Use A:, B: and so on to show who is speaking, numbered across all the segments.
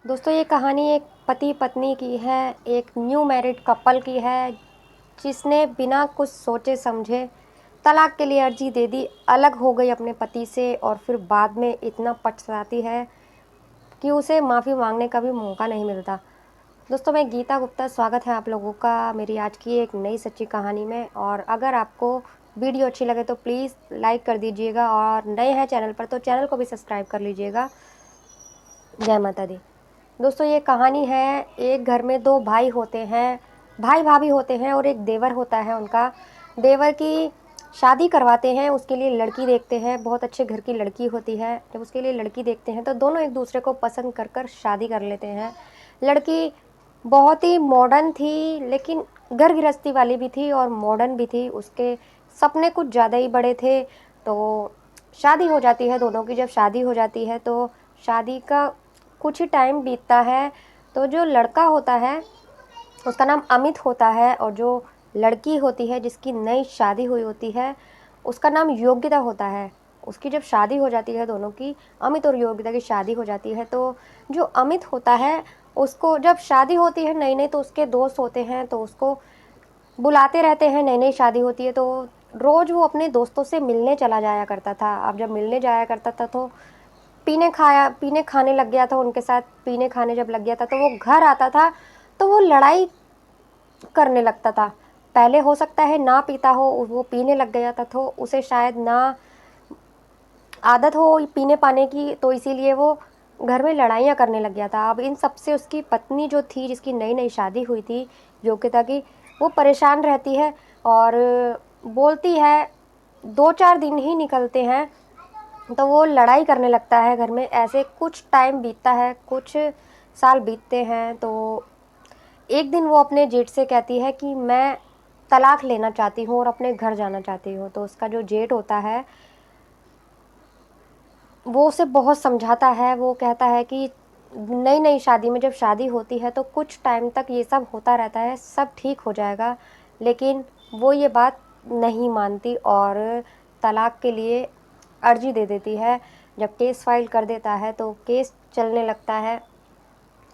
A: दोस्तों ये कहानी एक पति पत्नी की है। एक न्यू मैरिड कपल की है जिसने बिना कुछ सोचे समझे तलाक के लिए अर्जी दे दी, अलग हो गई अपने पति से और फिर बाद में इतना पछताती है कि उसे माफ़ी मांगने का भी मौका नहीं मिलता। दोस्तों मैं गीता गुप्ता, स्वागत है आप लोगों का मेरी आज की एक नई सच्ची कहानी में। और अगर आपको वीडियो अच्छी लगे तो प्लीज़ लाइक कर दीजिएगा और नए हैं चैनल पर तो चैनल को भी सब्सक्राइब कर लीजिएगा। जय माता दी। दोस्तों ये कहानी है, एक घर में दो भाई होते हैं, भाई भाभी होते हैं और एक देवर होता है उनका। देवर की शादी करवाते हैं, उसके लिए लड़की देखते हैं। बहुत अच्छे घर की लड़की होती है। जब उसके लिए लड़की देखते हैं तो दोनों एक दूसरे को पसंद कर कर शादी कर लेते हैं। लड़की बहुत ही मॉडर्न थी, लेकिन घर गृहस्थी वाली भी थी और मॉडर्न भी थी। उसके सपने कुछ ज़्यादा ही बड़े थे। तो शादी हो जाती है दोनों की। जब शादी हो जाती है तो शादी का कुछ ही टाइम बीतता है तो जो लड़का होता है उसका नाम अमित होता है और जो लड़की होती है जिसकी नई शादी हुई होती है उसका नाम योग्यता होता है। उसकी जब शादी हो जाती है, दोनों की, अमित और योग्यता की शादी हो जाती है, तो जो अमित होता है उसको जब शादी होती है नई नई तो उसके दोस्त होते हैं तो उसको बुलाते रहते हैं। नई नई शादी होती है तो रोज़ वो अपने दोस्तों से मिलने चला जाया करता था। अब जब मिलने जाया करता था तो पीने खाने लग गया था उनके साथ। पीने खाने जब लग गया था तो वो घर आता था तो वो लड़ाई करने लगता था। पहले हो सकता है ना पीता हो, वो पीने लग गया था तो उसे शायद ना आदत हो पीने पाने की, तो इसीलिए वो घर में लड़ाइयाँ करने लग गया था। अब इन सब से उसकी पत्नी जो थी, जिसकी नई नई शादी हुई थी योग्यता की, वो परेशान रहती है और बोलती है। 2-4 दिन ही निकलते हैं तो वो लड़ाई करने लगता है घर में। ऐसे कुछ टाइम बीतता है, कुछ साल बीतते हैं तो एक दिन वो अपने जेठ से कहती है कि मैं तलाक लेना चाहती हूँ और अपने घर जाना चाहती हूँ। तो उसका जो जेठ होता है वो उसे बहुत समझाता है। वो कहता है कि नई नई शादी में जब शादी होती है तो कुछ टाइम तक ये सब होता रहता है, सब ठीक हो जाएगा। लेकिन वो ये बात नहीं मानती और तलाक के लिए अर्जी दे देती है। जब केस फाइल कर देता है तो केस चलने लगता है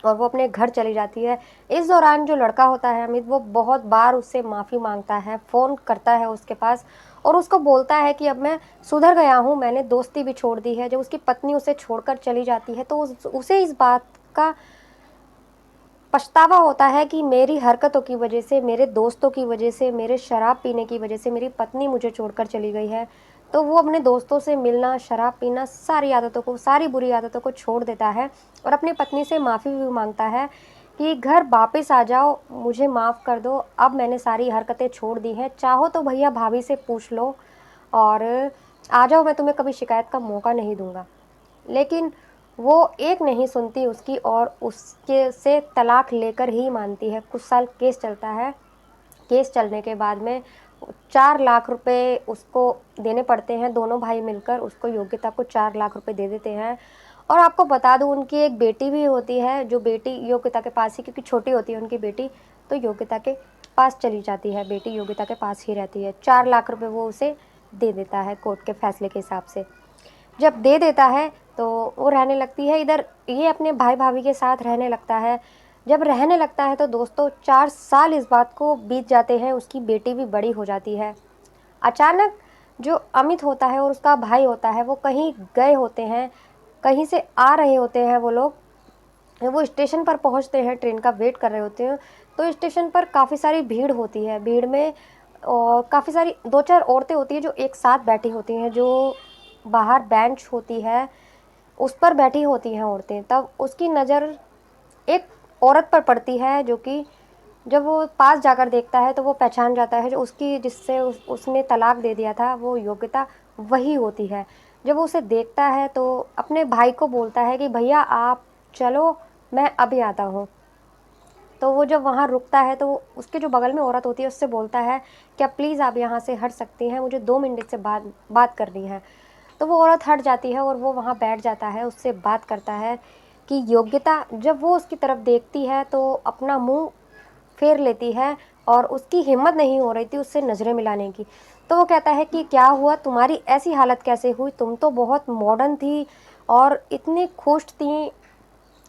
A: और वो अपने घर चली जाती है। इस दौरान जो लड़का होता है अमित, वो बहुत बार उससे माफ़ी मांगता है, फ़ोन करता है उसके पास और उसको बोलता है कि अब मैं सुधर गया हूँ, मैंने दोस्ती भी छोड़ दी है। जब उसकी पत्नी उसे छोड़कर चली जाती है तो उसे इस बात का पछतावा होता है कि मेरी हरकतों की वजह से, मेरे दोस्तों की वजह से, मेरे शराब पीने की वजह से मेरी पत्नी मुझे छोड़कर चली गई है। तो वो अपने दोस्तों से मिलना, शराब पीना, सारी आदतों को, सारी बुरी आदतों को छोड़ देता है और अपनी पत्नी से माफ़ी भी मांगता है कि घर वापस आ जाओ, मुझे माफ़ कर दो, अब मैंने सारी हरकतें छोड़ दी हैं। चाहो तो भैया भाभी से पूछ लो और आ जाओ, मैं तुम्हें कभी शिकायत का मौका नहीं दूंगा। लेकिन वो एक नहीं सुनती उसकी और उसके से तलाक लेकर ही मानती है। कुछ साल केस चलता है। केस चलने के बाद में 4 लाख रुपए उसको देने पड़ते हैं। दोनों भाई मिलकर उसको, योग्यता को, 4 लाख रुपए दे देते हैं। और आपको बता दूं उनकी एक बेटी भी होती है, जो बेटी योग्यता के पास ही, क्योंकि छोटी होती है उनकी बेटी, तो योग्यता के पास चली जाती है। बेटी योग्यता के पास ही रहती है। 4 लाख रुपए वो उसे दे देता है कोर्ट के फैसले के हिसाब से। जब दे देता है तो वो रहने लगती है इधर, ये अपने भाई भाभी के साथ रहने लगता है। जब रहने लगता है तो दोस्तों 4 साल इस बात को बीत जाते हैं। उसकी बेटी भी बड़ी हो जाती है। अचानक जो अमित होता है और उसका भाई होता है वो कहीं गए होते हैं, कहीं से आ रहे होते हैं वो लोग। वो स्टेशन पर पहुंचते हैं, ट्रेन का वेट कर रहे होते हैं। तो स्टेशन पर काफ़ी सारी भीड़ होती है। भीड़ में और काफ़ी सारी 2-4 औरतें होती हैं जो एक साथ बैठी होती हैं, जो बाहर बेंच होती है उस पर बैठी होती हैं औरतें। तब उसकी नज़र एक औरत पर पड़ती है जो कि जब वो पास जाकर देखता है तो वो पहचान जाता है, जो उसकी, जिससे उसने तलाक दे दिया था, वो योग्यता वही होती है। जब वो उसे देखता है तो अपने भाई को बोलता है कि भैया आप चलो, मैं अभी आता हूँ। तो वो जब वहाँ रुकता है तो उसके जो बगल में औरत होती है उससे बोलता है, क्या प्लीज़ आप यहाँ से हट सकती हैं, मुझे 2 मिनट से बात करनी है। तो वो औरत हट जाती है और वो वहाँ बैठ जाता है, उससे बात करता है कि योग्यता जब वो उसकी तरफ देखती है तो अपना मुंह फेर लेती है और उसकी हिम्मत नहीं हो रही थी उससे नज़रें मिलाने की। तो वो कहता है कि क्या हुआ, तुम्हारी ऐसी हालत कैसे हुई, तुम तो बहुत मॉडर्न थी और इतनी खुश थी,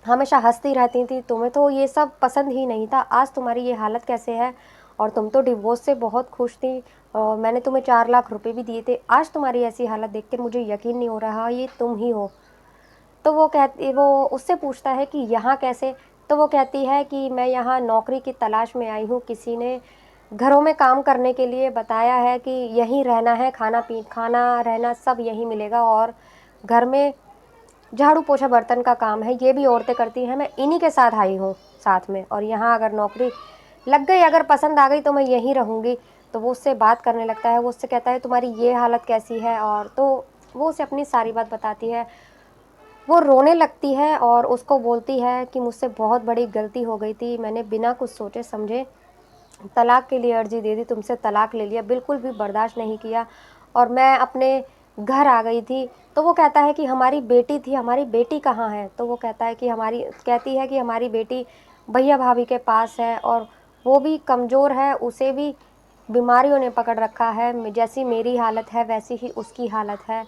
A: हमेशा हँसती रहती थी, तुम्हें तो ये सब पसंद ही नहीं था, आज तुम्हारी ये हालत कैसे है? और तुम तो डिवोर्स से बहुत खुश थी और मैंने तुम्हें 4 लाख रुपए भी दिए थे, आज तुम्हारी ऐसी हालत देख कर मुझे यकीन नहीं हो रहा ये तुम ही हो। तो वो उससे पूछता है कि यहाँ कैसे? तो वो कहती है कि मैं यहाँ नौकरी की तलाश में आई हूँ, किसी ने घरों में काम करने के लिए बताया है कि यहीं रहना है, खाना रहना सब यहीं मिलेगा और घर में झाड़ू पोछा बर्तन का काम है, ये भी औरतें करती हैं, मैं इन्हीं के साथ आई हूँ साथ में, और यहाँ अगर नौकरी लग गई, अगर पसंद आ गई तो मैं यहीं रहूँगी। तो वो उससे बात करने लगता है, वो उससे कहता है तुम्हारी ये हालत कैसी है, और तो वो उसे अपनी सारी बात बताती है। वो रोने लगती है और उसको बोलती है कि मुझसे बहुत बड़ी गलती हो गई थी, मैंने बिना कुछ सोचे समझे तलाक के लिए अर्जी दे दी, तुमसे तलाक ले लिया, बिल्कुल भी बर्दाश्त नहीं किया और मैं अपने घर आ गई थी। तो वो कहता है कि हमारी बेटी थी, हमारी बेटी कहाँ है? तो वो कहती है कि हमारी बेटी भैया भाभी के पास है और वो भी कमज़ोर है, उसे भी बीमारियों ने पकड़ रखा है, जैसी मेरी हालत है वैसी ही उसकी हालत है।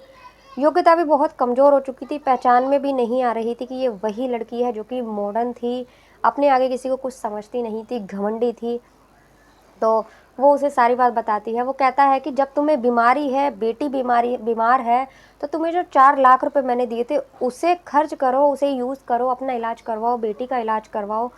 A: योग्यता भी बहुत कमज़ोर हो चुकी थी, पहचान में भी नहीं आ रही थी कि ये वही लड़की है जो कि मॉडर्न थी, अपने आगे किसी को कुछ समझती नहीं थी, घमंडी थी। तो वो उसे सारी बात बताती है। वो कहता है कि जब तुम्हें बीमारी है, बेटी बीमार है, तो तुम्हें जो 4 लाख रुपए मैंने दिए थे उसे खर्च करो, उसे यूज़ करो, अपना इलाज करवाओ, बेटी का इलाज करवाओ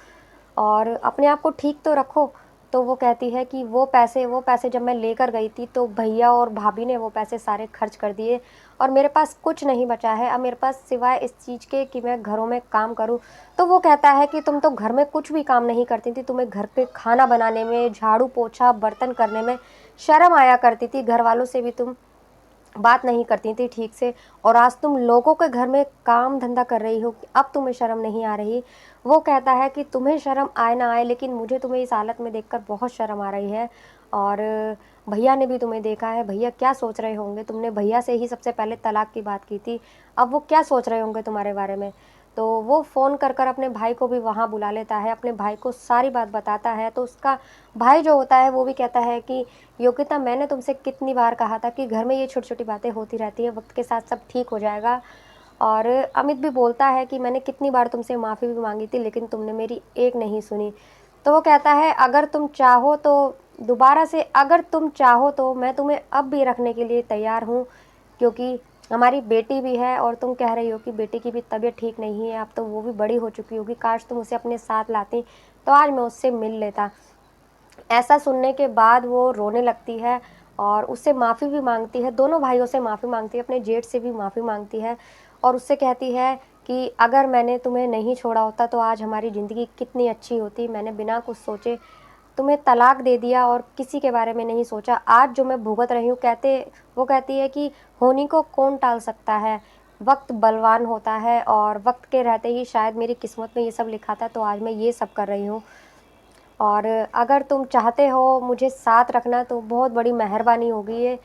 A: और अपने आप को ठीक तो रखो। तो वो कहती है कि वो पैसे जब मैं लेकर गई थी तो भैया और भाभी ने वो पैसे सारे खर्च कर दिए और मेरे पास कुछ नहीं बचा है अब मेरे पास सिवाय इस चीज़ के कि मैं घरों में काम करूं। तो वो कहता है कि तुम तो घर में कुछ भी काम नहीं करती थी, तुम्हें घर पे खाना बनाने में, झाड़ू पोछा बर्तन करने में शर्म आया करती थी, घर वालों से भी तुम बात नहीं करती थी ठीक से और आज तुम लोगों के घर में काम धंधा कर रही हो, अब तुम्हें शर्म नहीं आ रही। वो कहता है कि तुम्हें शर्म आए ना आए लेकिन मुझे तुम्हें इस हालत में देखकर बहुत शर्म आ रही है और भैया ने भी तुम्हें देखा है, भैया क्या सोच रहे होंगे, तुमने भैया से ही सबसे पहले तलाक की बात की थी, अब वो क्या सोच रहे होंगे तुम्हारे बारे में। तो वो फ़ोन कर कर अपने भाई को भी वहाँ बुला लेता है, अपने भाई को सारी बात बताता है। तो उसका भाई जो होता है वो भी कहता है कि योग्यता मैंने तुमसे कितनी बार कहा था कि घर में ये छोटी-छोटी बातें होती रहती हैं, वक़्त के साथ सब ठीक हो जाएगा। और अमित भी बोलता है कि मैंने कितनी बार तुमसे माफ़ी भी माँगी थी लेकिन तुमने मेरी एक नहीं सुनी। तो वो कहता है अगर तुम चाहो तो मैं तुम्हें अब भी रखने के लिए तैयार हूँ, क्योंकि हमारी बेटी भी है और तुम कह रही हो कि बेटी की भी तबीयत ठीक नहीं है, अब तो वो भी बड़ी हो चुकी होगी, काश तुम उसे अपने साथ लाती तो आज मैं उससे मिल लेता। ऐसा सुनने के बाद वो रोने लगती है और उससे माफ़ी भी मांगती है, दोनों भाइयों से माफ़ी मांगती है, अपने जेठ से भी माफ़ी मांगती है और उससे कहती है कि अगर मैंने तुम्हें नहीं छोड़ा होता तो आज हमारी ज़िंदगी कितनी अच्छी होती, मैंने बिना कुछ सोचे तुम्हें तलाक दे दिया और किसी के बारे में नहीं सोचा, आज जो मैं भुगत रही हूँ। वो कहती है कि होनी को कौन टाल सकता है, वक्त बलवान होता है और वक्त के रहते ही शायद मेरी किस्मत में ये सब लिखा था, तो आज मैं ये सब कर रही हूँ और अगर तुम चाहते हो मुझे साथ रखना तो बहुत बड़ी मेहरबानी होगी ये।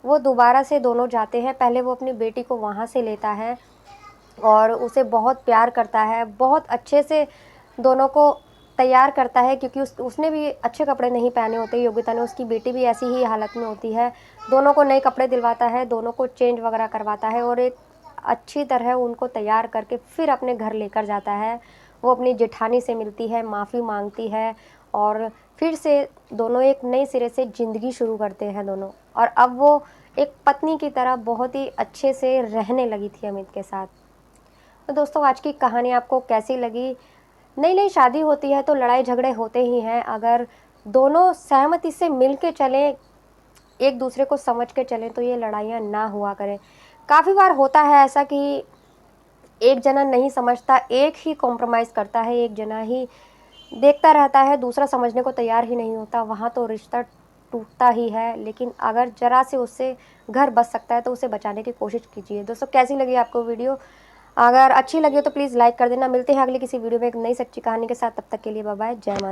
A: वो दोबारा से दोनों जाते हैं, पहले वो अपनी बेटी को वहाँ से लेता है और उसे बहुत प्यार करता है, बहुत अच्छे से दोनों को तैयार करता है, क्योंकि उसने भी अच्छे कपड़े नहीं पहने होते योग्यता ने, उसकी बेटी भी ऐसी ही हालत में होती है। दोनों को नए कपड़े दिलवाता है, दोनों को चेंज वगैरह करवाता है और एक अच्छी तरह उनको तैयार करके फिर अपने घर लेकर जाता है। वो अपनी जेठानी से मिलती है, माफ़ी मांगती है और फिर से दोनों एक नए सिरे से ज़िंदगी शुरू करते हैं दोनों, और अब वो एक पत्नी की तरह बहुत ही अच्छे से रहने लगी थी अमित के साथ। तो दोस्तों आज की कहानी आपको कैसी लगी? नई नई शादी होती है तो लड़ाई झगड़े होते ही हैं, अगर दोनों सहमति से मिल के चलें, एक दूसरे को समझ के चलें तो ये लड़ाइयाँ ना हुआ करें। काफ़ी बार होता है ऐसा कि एक जना नहीं समझता, एक ही कॉम्प्रोमाइज़ करता है, एक जना ही देखता रहता है, दूसरा समझने को तैयार ही नहीं होता, वहाँ तो रिश्ता टूटता ही है। लेकिन अगर ज़रा से उससे घर बच सकता है तो उसे बचाने की कोशिश कीजिए। दोस्तों कैसी लगी आपको वीडियो? अगर अच्छी लगी हो तो प्लीज़ लाइक कर देना। मिलते हैं अगली किसी वीडियो में एक नई सच्ची कहानी के साथ, तब तक के लिए बाय बाय, जय माता।